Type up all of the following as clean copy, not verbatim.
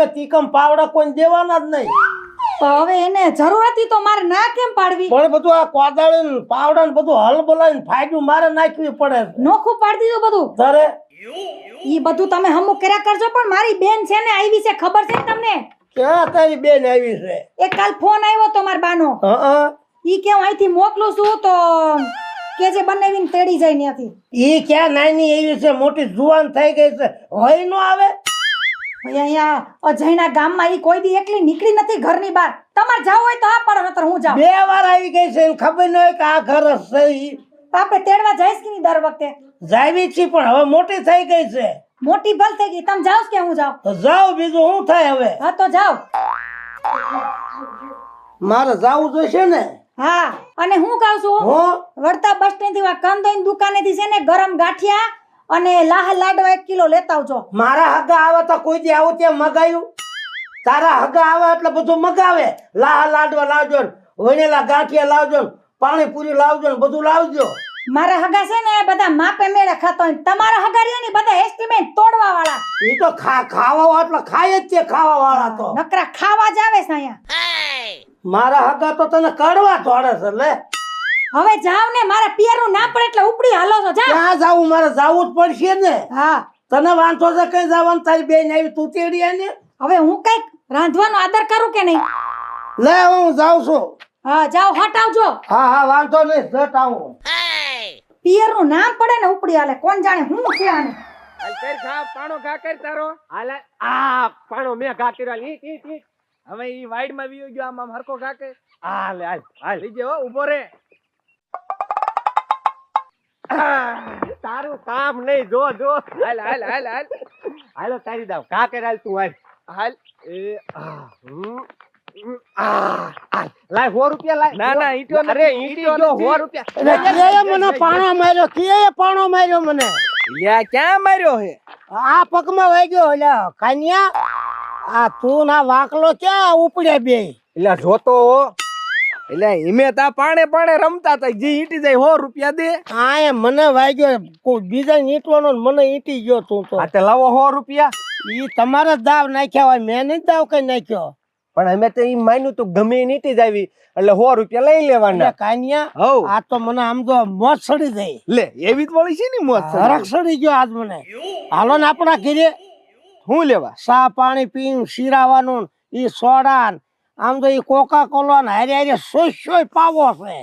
કે તીકમ પાવડા કોઈ દેવાના જ નહીં. તો હવે એને જરૂર હતી તો મારે ના કેમ પાડવી? પણ બધું આ કોદાળી ને પાવડા ને બધું હલ બોલાવીને ફાયદું મારે નાખવી પડે. નોખું પાડી દીધું બધું. તારે ઈ બધું તમે હમું કર્યા કરજો, પણ મારી બેન છે ને આવી છે, ખબર છે ને તમને? ક્યાં તારી બેન આવી છે? એક કાલ ફોન આવ્યો તો મારા બાનો. ઈ કે હું અહીંથી મોકલું છું તો કે જે બનાવીને તેડી જાય ત્યાંથી. ઈ ક્યાં નાની એવી છે, મોટી જુવાન થઈ ગઈ છે, હોય નો આવે? ભાઈ અહીંયા અજયના ગામમાં ઈ કોઈ દી એકલી નીકળી નથી ઘરની બહાર. તમારે જાવ હોય તો આ પડે, નતર હું જાઉં. 2 વાર આવી ગઈ છે, એને ખબર ન હોય કે આ ઘર જ છે. ઈ આપણે તેડવા જઈશ કે નહીં દર વખતે? જાવી છે પણ હવે મોટી થઈ ગઈ છે. મોટી ભલ થઈ ગઈ. તમે જાઓ કે હું જાઉં? તો જાઓ, બીજું શું થાય હવે? હા તો જાઓ. મારે જાવું જોઈશે ને. હા, અને હું કહું છું, હું વડતા બસ સ્ટેન્ડ થી કંદોઈની દુકાનેથી છે ને ગરમ ગાંઠિયા અને લાહ લાડવા 1 કિલો લેતા આવજો. મારા હગા આવે તો કોઈ દી આવું ત્યાં મગાયું? તારા હગા આવે એટલે બધું મગાવે. લાહ લાડવા લાવજો, વણેલા ગાંઠિયા લાવજો, પાણીપુરી લાવજો ને બધું લાવજો. મારા હગા છે ને બધા માપે મેળે ખાતો હોય. તમારા હગા રહ્યા ને બધા એસ્ટિમેટ તોડવા વાળા. ઈ તો ખાવા એટલે ખાય જ છે, ખાવા વાળા તો નકરા ખાવા જ આવે છે અહીંયા. મારા હગા તો તને કડવા તોડે છે. લે હવે જાવ ને, મારા પિયરનું નામ પડે એટલે ઉપડી હાલો છો. જાવ. ક્યાં જાવું? મારે જાવું જ પડશે ને. હા, તને વાંધો છે કઈ જવાનું? તારી બેન આવી તું તેડી ને. હવે હું કઈક રાંધવાનો આદર કરું કે નહીં? લે હું જાઉં છું. હા જાવ, હટ આવજો. હા હા વાંધો નહીં, જટ આવું. પિયરનું નામ પડે ને ઉપડી હાલે. કોણ જાણે હું છે આને. હાલ કર ખા, પાણો ઘા કર તારો. હાલ આ પાણો મે ઘા કર્યો. ઈટ ઈટ ઈટ. હવે ઈ વાઈડ માં વીયો ગયો, આમ હરકો ઘા કર. હાલ હાલ હાલ લીજે હો, ઊભો રે. તારું કામ નહીં, જો જો. હાલ હાલ હાલ હાલ હાલો તારી દાવ ઘા કર. હાલ તું હાલ હાલ. એ લાય 100 રૂપિયા લાય. ના ના ઈટો અરે ઈટો જો 100 રૂપિયા. કે મને પાણો માર્યો, કે પાણો માર્યો મને? લ્યા ક્યાં માર્યો હે? આ પગમાં વાગ્યો. ઓલા કાન્યા, આ તું ના વાકલો ક્યાં ઉપડ્યા બે? એટલે જોતો એટલે હિમે તા પાણે પાણે રમતા તા, જે ઈટી જાય 100 રૂપિયા દે. આ મને વાગ્યો, કોઈ બીજા ઈટવાનો મને ઈટી ગયો તું તો. આ તે લાવો 100 રૂપિયા. ઈ તમારા દાવ નાખ્યા હોય, મેં નહીં દાવ કઈ નાખ્યો. પણ અમે તો ઈ માન્યું તું ગમે ઈ નીટી જ આવી એટલે 100 રૂપિયા લઈ લેવાના. કાન્યા, હવ આ તો મને આમ તો મોજ સડી ગઈ. લે એવી જ વળી છે ને મોજ. હરખ સડી ગયો આજ મને. હાલો ને આપણા ઘરે હું લેવા સા પાણી પીને શીરાવાનું, ઈ સોડા, આમ તો ઈ કોકા કોલા ને હારે હારે સોય પાવો છે.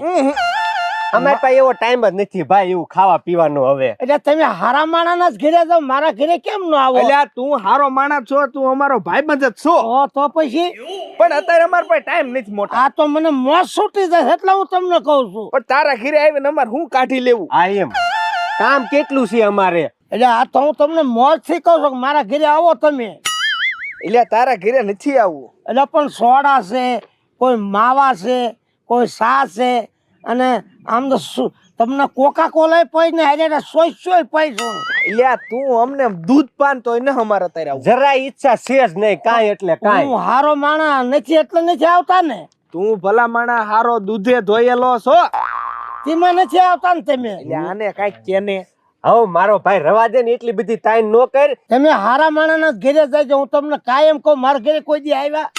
અમારે પાસે એવો ટાઈમ જ નથી ભાઈ એવું ખાવા પીવાનો. હવે એટલે તમે હારા માણાના જ ઘરે જાવ, મારા ઘરે કેમ ન આવો? એટલે તું હારો માણસ છો, તું અમારો ભાઈબંધ જ છો. તો પછી પણ અત્યારે અમાર પાસે ટાઈમ નથી મોટો. આ તો મને મોજ છૂટી જાય એટલે હું તમને કહું છું. પણ તારા ઘરે આવીને અમારે હું કાઢી લેવું? આ એમ કામ કેટલું છે અમારે. એટલે આ તો હું તમને મોજ થી કહું છું કે મારા ઘરે આવો તમે. એટલે તારા ઘરે નથી આવવું. એટલે પણ સોડા છે, કોઈ માવા છે, કોઈ સા છે, અને આમ તો તમને કોકા કોલા પી ને હારે સોય પૈસો. એટલે તું અમને દૂધ પાન તોય ને અમારે અત્યારે આવું જરા ઈચ્છા છે જ નહીં કાંઈ. એટલે કાંઈ હું હારો માણા નથી એટલે નથી આવતા ને. તું ભલા માણા હારો દૂધે ધોયેલો છો, તેમાં નથી આવતા ને તમે. એટલે આને કાંઈક કેને. હવે મારો ભાઈ રવા દે ને, એટલી બધી તાઈન નો કર. તમે હારા માણાના ઘરે જાય, હું તમને કાયમ કહું મારા ઘરે કોઈ દી આવ્યા?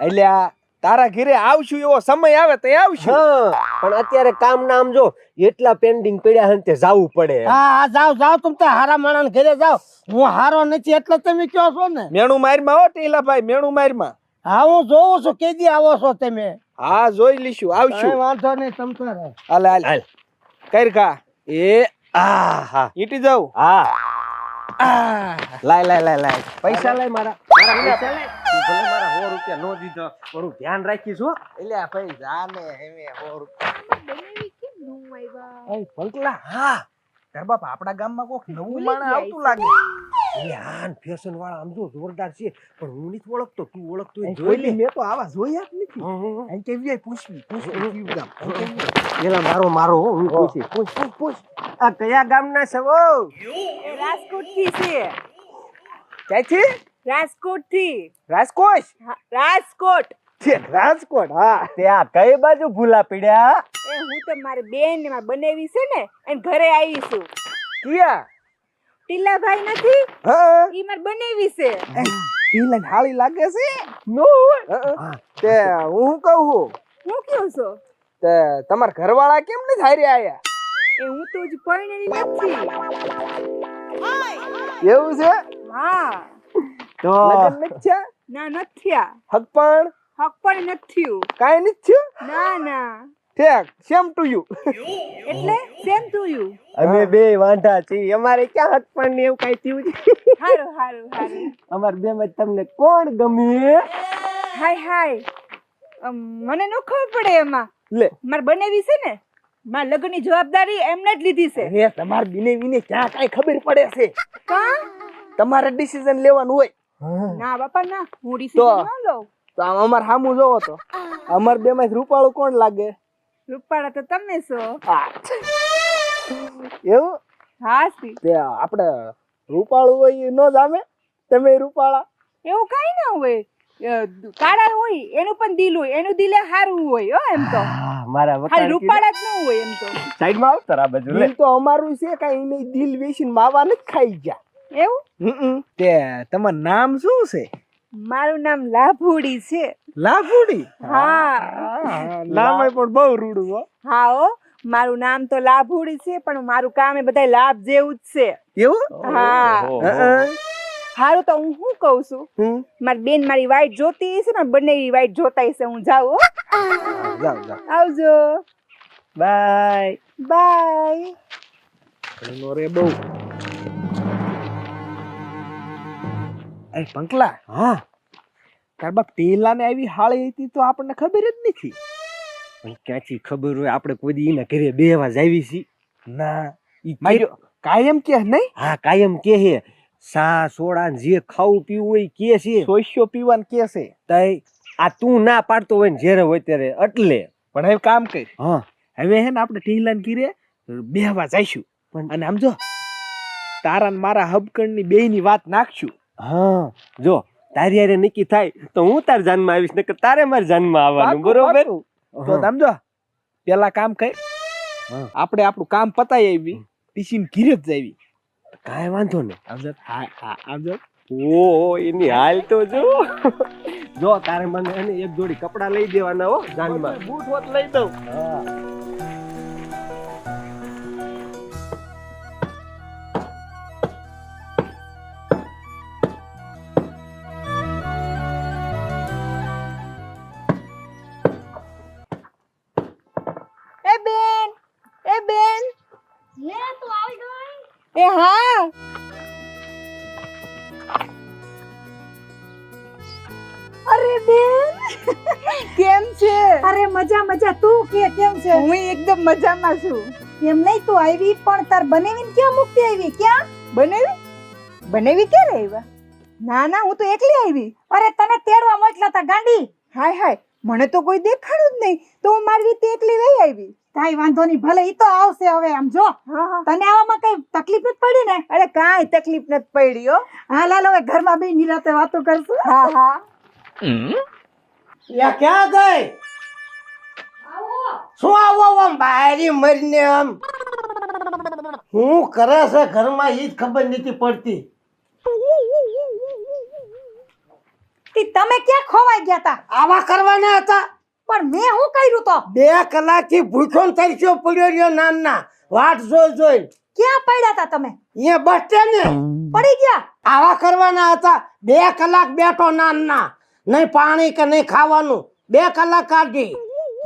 એટલે આ તારા ઘરે આવશું એવો સમય આવે તો આવશું. પણ અત્યારે કામ નામ જો એટલા પેન્ડિંગ પડ્યા હે તે જાવું પડે. હા જાવ તમે તો હારા માણાના ઘરે જાવ. હું હારો નથી એટલે તમે કહો છો ને. મેણું મારમાં હો ટીલા ભાઈ, મેણું મારમાં. હા હું જોઉં છું કે દી આવો છો તમે. હા જોઈ લઈશું, આવશું. વાંધો નહીં, તમ તારે હાલ હાલ હાલ કર ખા. એ હા ઈટી જાવ. હા લાય લાય લાય લાય પૈસા લાય મારા પૈસા લાય. તું ભલે મારા 100 રૂપિયા નો દીધો પણ હું ધ્યાન રાખીશ હો. એટલે આ પૈસા ને હવે 100 રૂપિયા. એ પંકલા, હા તાર બાપ આપડા ગામમાં કોક નવું માણસ આવતું લાગે. એટલે આન ફેશન વાળા આમ જો જોરદાર છે, પણ હું નથી ઓળખતો. તું ઓળખતો હોય જોઈ લે. મેં તો આવા જોયા જ નથી. અહીં કેવી પૂછવી ગામ પેલા મારો હું પૂછી પૂછ. આ કયા ગામના છો? રાજકોટ થી છે. ક્યાંથી? રાજકોટ થી. રાજકોટ? રાજકોટ છે રાજકોટ. હા ત્યાં કઈ બાજુ ભૂલા પડ્યા? એ હું તો મારી બેન ને મારી બનેવી છે ને એને ઘરે આવી છું. ક્યાં? ટીલાભાઈ નથી? હા ઈ મારી બનેવી છે. ટીલા હાળી લાગે છે નો હોય તે હું કહું છું હું કયો છો તે તમારા ઘરવાળા કેમ નથી હારે આયા એ હું તો હજી પરણેલી નથી એવું છે હા તો લગન નથી થયા? ના નથી થયા. હક પણ હક પણ નથી થયું. કાંઈ નથી થયું ના ના ઠેક સેમ ટુ યુ એટલે સેમ ટુ યુ. અમે બે વાંઢા છીએ અમારે ક્યાં હક પણ ને એવું કઈ થયું છે હારું હારું હારું. અમાર બે માં તમને કોણ ગમે હાય હાય મને ન ખબર પડે એમાં. લે મારે બનેવી છે ને મારા લગ્નની જવાબદારી એમને જ લીધી છે. રે તમાર બીને વિને ક્યાં કાંઈ ખબર પડે છે કા તમારે ડિસિઝન લેવાનું હોય ના બાપા ના હું ડિસિઝન ન લઉં. તો આમ અમાર સામું જોવો તો અમાર બે માં રૂપાળું કોણ લાગે રૂપાળા તો તમે છો. એવું હા સી તે આપણે રૂપાળું હોય એ નો જામે તમે રૂપાળા એવું કાઈ ના હોય. કાળા હોય એનું પણ દિલ હોય એનું દિલે સારું હોય હો એમ તો. મારા ખાલી વખાણ રૂપાળા જ ન હોય એમ તો. સાઈડ માં આવતર આ બાજુ લે દિલ તો અમારું છે કાંઈ નહીં દિલ વેચીને માવા નથી ખાઈ ગયા એવું તે તમારું નામ શું છે મારું નામ લાભુડી છે. લાફુડી હા નામ પણ બહુ રૂડું હો હા હો મારું નામ તો લાભુડી છે પણ મારું કામ એ બધા લાભ જેવું જ છે. એવું હા હારું તો હું શું કહું છું મારી બેન મારી વાઈટ જોતી છે ને બંને વાઈટ જોતા છે. હું જાઉં હો. જાઓ જાઓ આવજો બાય બાય. નો રે બહુ એ પંકલા હા તાર બાપ ટેલા ને આવી હાળી હતી તો આપણને ખબર જ નથી પણ ક્યાંથી ખબર હોય આપણે કોઈ દી એના ઘરે બેહવા જાવી છી ના ઈ માર્યો કાયમ કે નહીં હા કાયમ કે હે સા સોડા ને જે ખાવું પીવું હોય કે છે સોસ્યો પીવાનું કે છે તઈ આ તું ના પાડતો હોય ને જ્યારે હોય ત્યારે એટલે પણ હવે કામ કર હા હવે હે ને આપણે ટેલા ને ઘીરે બેહવા જઈશું પણ અને આમ જો તારા ને મારા હબકણ ની બેય ની વાત નાખશું હા જો તારી હારે નક્કી થાય તો હું તાર જાનમાં આવીશ નકર તારે મારી જાનમાં આવવાનું બરોબર પાકું. તો સમજો પેલા કામ કર હા. આપણે આપણું કામ પતાઈ આવી પીસીને ઘીરે જ જાવી કાંઈ વાંધો નહીં સમજો હા હા સમજો ઓ એની હાલ તો જો જો તારે મને એને એક જોડી કપડા લઈ દેવાના હો જાનમાં બૂટ હોત લઈ દઉં એ બેન લે તું આવી ગઈ. એ હા અરે બેન કેમ છે. અરે મજા મજા તું કે કેમ છે હું એકદમ મજામાં છું. એમ નહીં તું આવી પણ તાર બનેવીને ક્યાં મૂકતી આવી ક્યાં બનેવી ક્યારે આવ્યા. ના ના હું તો એકલી આવી. અરે તને તેડવા મોકલા તા ગાંડી હાય હાય મને તો કોઈ દેખાડું જ નહીં તો હું મારી રીતે એકલી રહી આવી. કાઈ વાંધો નહીં ભલે ઈ તો આવશે હવે આમ જો હા હા તને આવામાં કઈ તકલીફ નથી પડી ને અરે કાંઈ તકલીફ નથી પડી હો. હા લાલ હવે ઘરમાં બે નિરાતે વાતો કરશું હા હા યા ક્યાં ગઈ શું આવો આમ બારી મરીને આમ હું કરે છે ઘરમાં ઈ જ ખબર નથી પડતી. તી તમે ક્યાં ખોવાઈ ગયા તા આવા કરવાના હતા પણ મેં શું કર્યું તો 2 કલાકથી ભૂખ્યો ને તરસ્યો પડ્યો રહ્યો નાના વાટ જોઈ ક્યાં પડ્યા તા તમે અહીંયા બસ સ્ટેન્ડ ને પડી ગયા આવા કરવાના હતા 2 કલાક બેઠો નાના નહીં પાણી કે નહીં ખાવાનું 2 કલાક કાઢી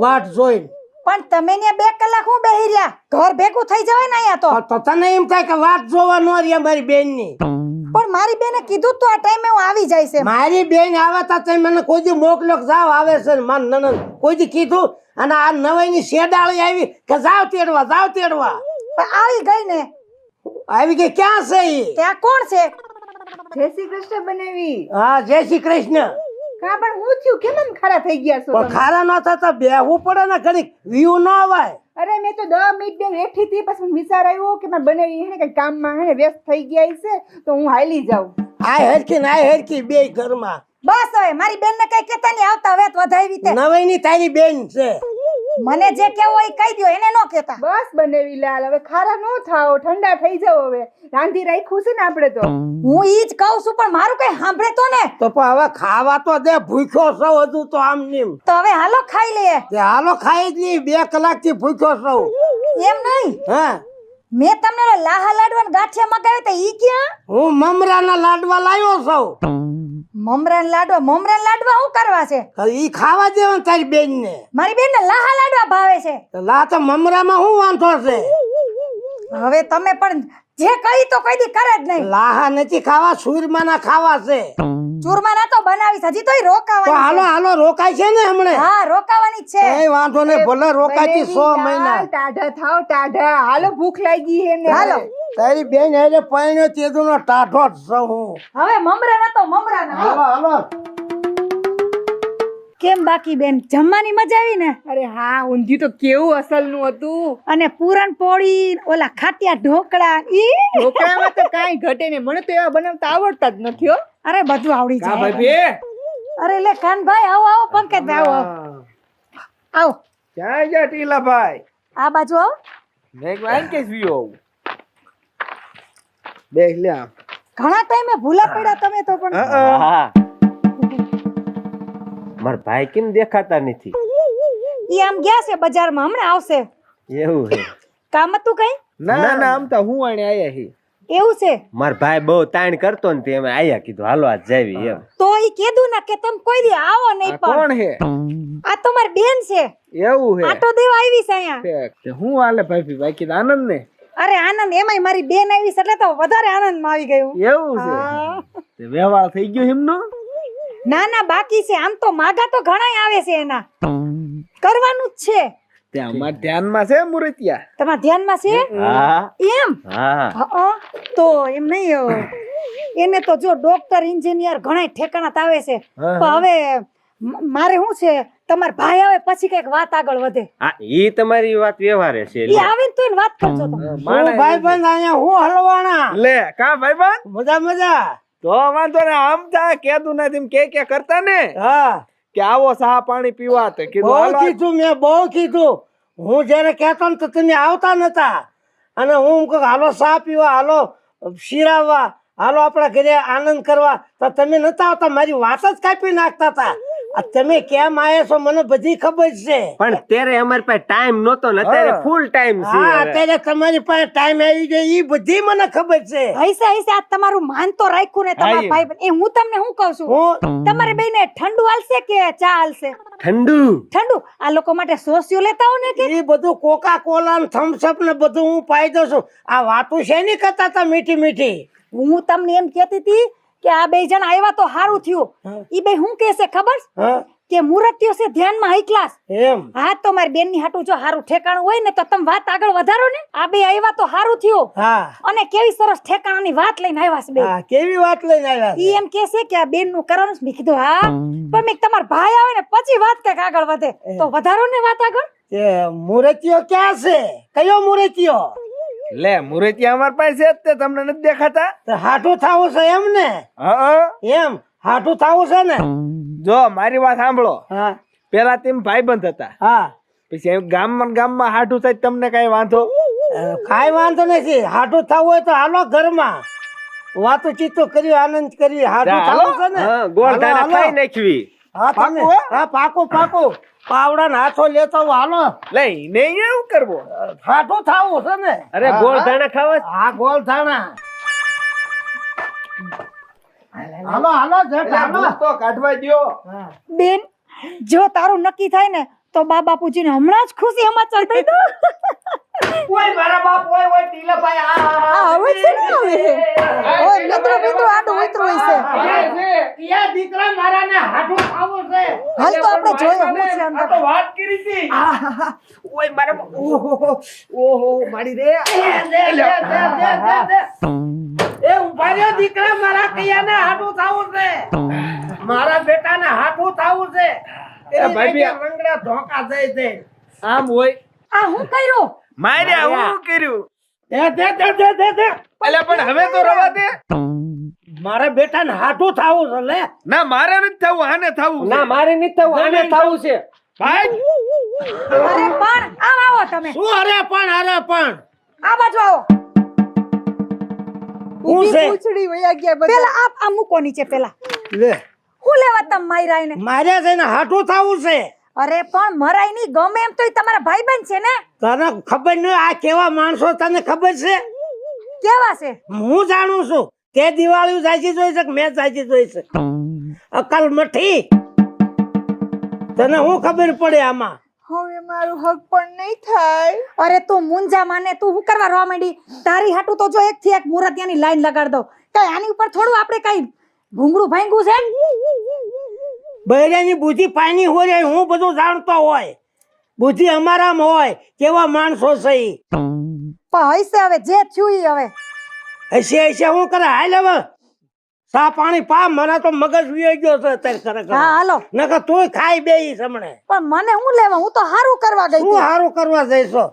વાટ જોઈ પણ તમે ને 2 કલાક હું બેહી રહ્યા ઘર ભેગું થઈ જવાય ને અહીંયા તો તો તને એમ થાય કે વાટ જોવા ન રહી મારી બેન ની પણ મારી બેને કીધું તો આ ટાઈમે હું આવી જાય છે મારી બેન આવે તા તમે મને કોઈ દી મોકલો કે જાવ આવે છે ને માર નનદ કોઈ દી કીધું અને આ નવાઈ ની શેડાળી આવી કે જાવ તેડવા પણ આવી ગઈ ને આવી ગઈ ક્યાં છે ઈ ત્યાં કોણ છે જય શ્રી કૃષ્ણ બનેવી. હા જય શ્રી કૃષ્ણ. કા પણ હું થયું કેમ આમ ખારા થઈ ગયા છો પણ તમે? ખારા ન થતા બેહવું પડે ને ઘડીક વ્યૂ ન આવાય. અરે મેં તો 10 મિનિટ બે બેઠી હતી પછી મને વિચાર આવ્યો કે મારે બનેવી હે ને કઈ કામમાં હે ને વ્યસ્ત થઈ ગયા છે તો હું હાલી જાઉં. આ હેરખી ને આ હેરખી બે ઘરમાં બસ હવે મારી બેન ને કઈ કેતા નહીં આવતા વેત વધાવી તે નવાઈ ની તારી બેન છે મને જે કેવું હોય એ કહી દ્યો, એને નો કહેતા. બસ બનેવી લાલ, હવે ખારા નો થાઓ, ઠંડા થઈ જાવ. હવે રાંધી રાખ્યું છે ને આપણે તો. હું ઈ જ કહું છું, પણ મારું કઈ સાંભળે તો ને. તો પણ હવે ખાવા તો દે, ભૂખ્યો સૌ હજુ તો આમ નીમ. તો હવે હાલો ખાઈ લઈએ. તે હાલો ખાઈ જ નહીં, 2 કલાકથી ભૂખ્યો સૌ. એમ નહીં, હા, મેં તમને ઓલા લાહા લાડવાના ગાંઠિયા મગાવ્યા તા, ઈ ક્યાં? હું મમરાના લાડવા લાવ્યો છું. મમરાના લાડવા શું કરવા છે? ઈ ખાવા દેવાનું તારી બેન ને. મારી બેન ને લાહા લાડવા ભાવે છે. લા તો મમરામાં શું વાંધો છે? હવે તમે પણ જે કહી તો કઈ દી કરે જ નહીં. લાહા નથી ખાવા, સુરમાના ખાવા છે. ચૂરમા ના તો બનાવીશ, હજી તોય તો રોકાવાની હાલો હાલો રોકાય છે ને હમણે. છે. હા, રોકાવાની જ છે. કઈ વાંધો નહીં, ભલે રોકાયથી 100 મહિના. ટાઢા થાવ ટાઢા. હાલો ભૂખ લાગી હે ને. હાલો. તારી બેન એટલે પૈણ્યો તેદુનો ટાઢો જ છું હું. હવે મમરા ના તો મમરા ના. હાલો હાલો. કેમ બાકી બેન, જમવાની મજા આવી ને? અરે હા, ઊંધિયું તો કેવું અસલનું હતું. અને પૂરણપોળી, ઓલા ખાટિયા ઢોકળા, ઈ ઢોકળામાં તો કાંઈ ઘટે નહીં. મને તો એવા બનાવતા આવડતા જ નથી હો. અરે બધું આવડી કા જાય. ભાભી અરે લે કાનભાઈ, આવો આવો, પંકજભાઈ આવો આવો. આવો ક્યાં ગયા ટીલાભાઈ? આ બાજુ આવો. મેં વાઈન કે પીઓ બેસ લે આમ. ઘણા ટાઈમે ભૂલા પડ્યા તમે તો. પણ હા મારા ભાઈ કેમ દેખાતા નથી? ઈ આમ ગયા છે બજારમાં, હમણાં આવશે. એવું છે? કામ હતું કઈ? ના ના, આમ તો હું આણે આયા હી. એવું છે? મારા ભાઈ બહુ તાણ કરતો ને તે અમે આયા, કીધું હાલો આજ જાવી એમ. તો ઈ કીધું ના કે તમે કોઈ દી આવો નહીં. આ કોણ હે? આ તો મારી બેન છે, એવું હે? આટો દેવા આવી છે અહીંયા. તે હું હાલે ભાભી, બાકી તો આનંદ ને? અરે આનંદ, એમાંય મારી બેન આવી છે એટલે તો વધારે આનંદમાં આવી ગયું. એવું છે? હા. તે વ્યવહાર થઈ ગયો એમનો? ના ના, બાકી છે. આમ તો માગા તો ઘણાય આવે છે, એના કરવાનું જ છે. તે અમાર ધ્યાનમાં છે મુરતિયા. તમારા ધ્યાનમાં છે? હા એમ? હા. હા, તો એમ નહીં, એને તો જો ડોક્ટર એન્જિનિયર ઘણાય ઠેકાણા તો આવે છે. હા. પણ હવે મારે શું છે, તમારા ભાઈ આવે પછી કઈક વાત આગળ વધે. હા ઈ તમારી વાત વ્યવહારે છે. ઈ આવે ને તો એને વાત કરજો તમે. હું ભાઈબંધ અહીંયા હું હલવાણા. લે કા ભાઈબંધ? મજા મજા. તો વાંધો ને, આમ તા કેતું નથી એમ કે કરતા ને હા, કે આવો ચા પાણી પીવા. તો કીધું બહુ હાલો. કીધું, મેં બહુ કીધું. હું જયારે કહેતો ને તો તમે આવતા નતા. અને હું કહું હાલો ચા પીવા, હાલો શીરાવવા, હાલો આપણા ઘરે આનંદ કરવા, તો તમે નતા આવતા. મારી વાત જ કાપી નાખતા હતા. આ તમે કેમ આયા છો મને બધી ખબર છે. પણ ત્યારે અમારી પાસે ટાઈમ નહોતો ને અત્યારે હા. ફૂલ ટાઈમ છે. હા, હવે. અત્યારે તમારી પાસે ટાઈમ આવી ગયો, ઈ બધી મને ખબર છે. હૈસે હૈસે આ તમારું માન તો રાખ્યું ને તમારા હા, ભાઈ. એ હું તમને શું કહું છું, હું તમારે બેને ઠંડુ હાલશે કે ચા હાલશે? ઠંડુ. ઠંડુ. આ લોકો માટે સોસિયો લેતા હો ને કે? ઈ બધું કોકા કોલા ને થમ્સ અપ ને બધું હું પાઈ દઉં છું. આ વાતું છે ની કરતા તા મીઠી મીઠી. હું તમને એમ કહેતી હતી કે આ બે જણ આવ્યા તો સારું થયું. હા. ઈ બે શું કહે છે ખબર છે? હા, કે મુરત્યો છે ધ્યાનમાં હાઈ ક્લાસ. એમ. હા, તો મારી બેન ની હાટું જો સારું ઠેકાણું હોય ને તો તમે વાત આગળ વધારો ને. આ બે આવ્યા તો સારું થયું. હા અને કેવી સરસ ઠેકાણાની વાત લઈને આવ્યા છે બે. હા, કેવી વાત લઈને આવ્યા છે? ઈ એમ કે છે કે આ બેન નું કરવાનું છે. મેં કીધું હા, પણ મેં તમારા ભાઈ આવે ને પછી વાત કઈક આગળ વધે તો વધારો ને વાત આગળ. એ મૂર્તિઓ ક્યાં છે? કયો મૂર્તિઓ? લે મુરતિયા અમાર પાસે જ તે તમને નથી દેખાતા? તો હાઠું થાવું છે એમ ને? હા. એમ હાઠું થાવું છે ને? જો મારી વાત સાંભળો. હા પેલા તેમ ભાઈબંધ હતા, હા, પછી એમ ગામમાં હાટું થાય તમને કઈ વાંધો? કાંઈ વાંધો નથી. હાઠું થવું હોય તો હાલો ઘરમાં વાતું ચીતું કર્યું, આનંદ કરી. હાઠું થવું છે ને? હા, ગોળ હાલો, ધાણા હાલો. ખાઈ નાખવી. હા તમે પાકું, હો? હા પાકું પાકું. પાવડા ના હાથો લેતો આવું, હાલો. લઈને એવું કરવો? હાઠું થાવું છે ને? અરે હા, ગોળ હા. ધાણા ખાવા. હા, ગોળ થાણા. હાલો હાલો જટ હાલો. તો કાઢવા દ્યો. હા. બેન, જો તારું નક્કી થાય ને તો બા બાપુજી ને હમણાં જ ખુશી સમાચાર દઈ દો. ઓય મારા બાપ, ઓય ટીલાભાઈ, આ હવે છે ને હવે. ઓય મિત્રો આડું ઉતરું છે. યા દીકરા મારાને હાઠું થાવું છે. હાલ તો આપણે જોયો હું છે અંદર. વાત કરી હતી. ઓય મારા બાપ. ઓહો મારી રે. એ ઉભા રહ્યો દીકરા, મારા કૈયાને હાઠું થાવું છે. મારા બેટાને હાઠું થાવું છે. એ ભાભી, રંગડા ધોકા થઈ છે. આમ હોય આ હું કર્યું? માર્યા હું કર્યું? દે. અલ્યા પણ હવે તો રવા દે. મારા બેટાને હાઠું થાવું છે લે. ના મારે નથી થવું, આને થવું છે. ના મારે નથી થવું, આને થવું છે. ભાઈ અરે પણ આમ આવો તમે શું અરે પણ આ બાજુ આવો હું છે પૂંછડી વયા ગયા બધા પેલા આ મૂકો નીચે પેલા લે હું લેવા તમ માર્યા એને મારે છે ને હાટું થવું છે અરે પણ મરાય નહીં ગમે એમ તોય તમારા ભાઈબંધ છે ને તને ખબર નહીં આ કેવા માણસો તને ખબર છે કેવા છે હું જાણું છું તે દિવાળી સાચી જોઈ છે કે મેં સાચી જોઈ છે અકલ મઠી તને હું ખબર પડે આમાં હવે મારું હક પણ નહીં થાય અરે તું મુંજા માને તું હું કરવા રોવા માંડી તારી હાટુ તો જો એક થી એક મુરતિયાની લાઈન લગાડ દો કઈ આની ઉપર થોડું આપણે કઈ ભૂંગળું ભાંગ્યું છે બૈરાની બુદ્ધિ પાણી હોય હું બધું જાણતો હોય બુદ્ધિ અમારામાં હોય કેવા માણસો છે ઈ. પણ હૈસે હવે જે થયું ઈ હવે હશે હું કરે હાલ હવે સા પાણી પા મને તો મગજ વિયો ગયો છે અત્યારે ખરેખર હા હાલો નકર તું ખાઈ બેઈ સમણે પણ મને હું લેવા હું તો હારું કરવા ગઈ શું હતી. હારું કરવા જઈશો